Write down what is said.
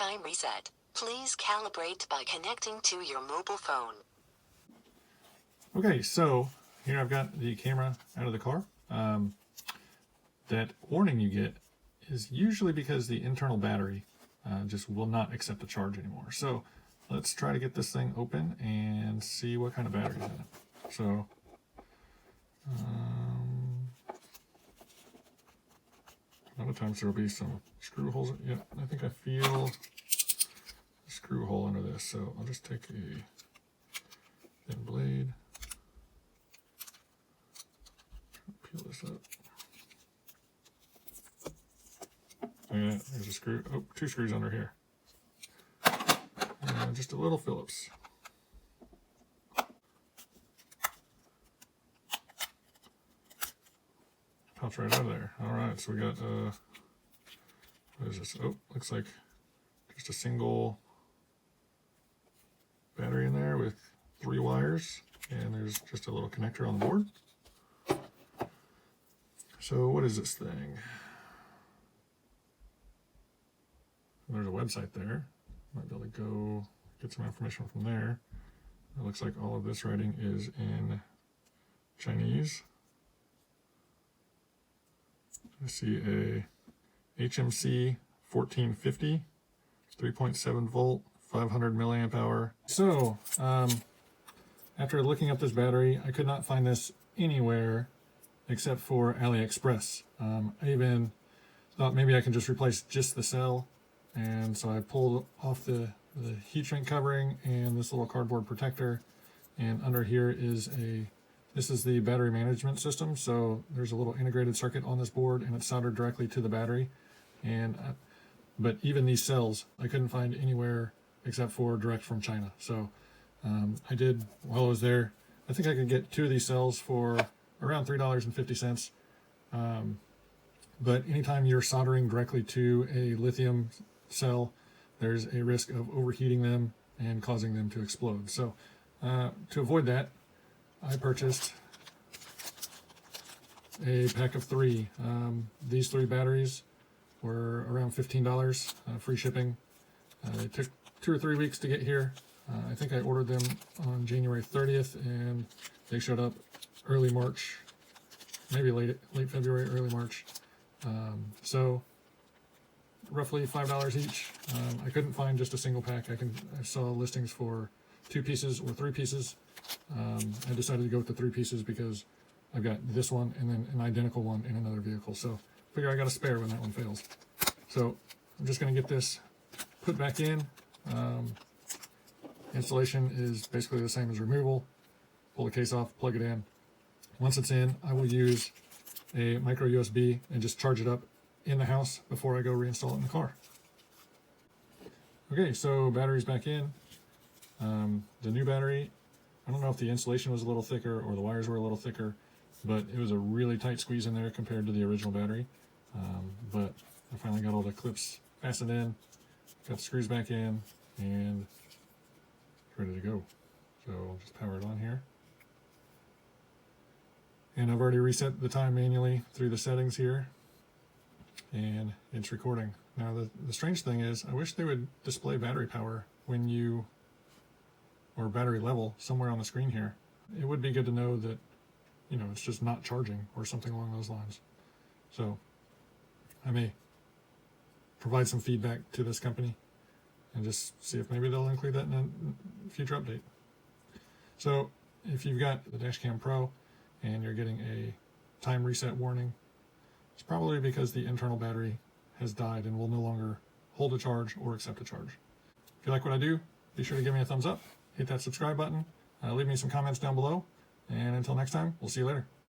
time reset. Please calibrate by connecting to your mobile phone. Okay, so here I've got the camera out of the car. That warning you get is usually because the internal battery just will not accept a charge anymore. So let's try to get this thing open and see what kind of battery is in it. So a lot of times there will be some screw holes. Yeah, I think I feel a screw hole under this. So I'll just take a thin blade, peel this up. Yeah, there's a screw. Oh, two screws under here. And just a little Phillips. Pops right out of there. All right, so we got, what is this? Oh, looks like just a single battery in there with 3 wires. And there's just a little connector on the board. So what is this thing? There's a website there. Might be able to go get some information from there. It looks like all of this writing is in Chinese. I see a HMC 1450, 3.7 volt, 500 milliamp hour. So, after looking up this battery, I could not find this anywhere except for AliExpress. I even thought maybe I can just replace just the cell. And so I pulled off the heat shrink covering and this little cardboard protector, and under here is this is the battery management system. So there's a little integrated circuit on this board and it's soldered directly to the battery. And but even these cells I couldn't find anywhere except for direct from China. So I did, while I was there, I think I could get 2 of these cells for around $3.50. But anytime you're soldering directly to a lithium cell, there's a risk of overheating them and causing them to explode. So to avoid that, I purchased a pack of 3. These 3 batteries were around $15, free shipping. They took 2 or 3 weeks to get here. I think I ordered them on January 30th and they showed up early March, maybe late February, early March. So roughly $5 each. I couldn't find just a single pack. I saw listings for 2 pieces or 3 pieces. I decided to go with the 3 pieces because I've got this one and then an identical one in another vehicle. So I figure I got a spare when that one fails. So I'm just going to get this put back in. Installation is basically the same as removal. Pull the case off, plug it in. Once it's in, I will use a micro USB and just charge it up in the house before I go reinstall it in the car. Okay, so battery's back in. The new battery, I don't know if the insulation was a little thicker or the wires were a little thicker, but it was a really tight squeeze in there compared to the original battery. But I finally got all the clips fastened in, got the screws back in, and it's ready to go. So I'll just power it on here. And I've already reset the time manually through the settings here, and it's recording. Now the strange thing is, I wish they would display battery power when you, or battery level somewhere on the screen here. It would be good to know that, you know, it's just not charging or something along those lines. So I may provide some feedback to this company and just see if maybe they'll include that in a future update. So if you've got the Dashcam Pro and you're getting a time reset warning, it's probably because the internal battery has died and will no longer hold a charge or accept a charge. If you like what I do, be sure to give me a thumbs up, hit that subscribe button, leave me some comments down below, and until next time, we'll see you later.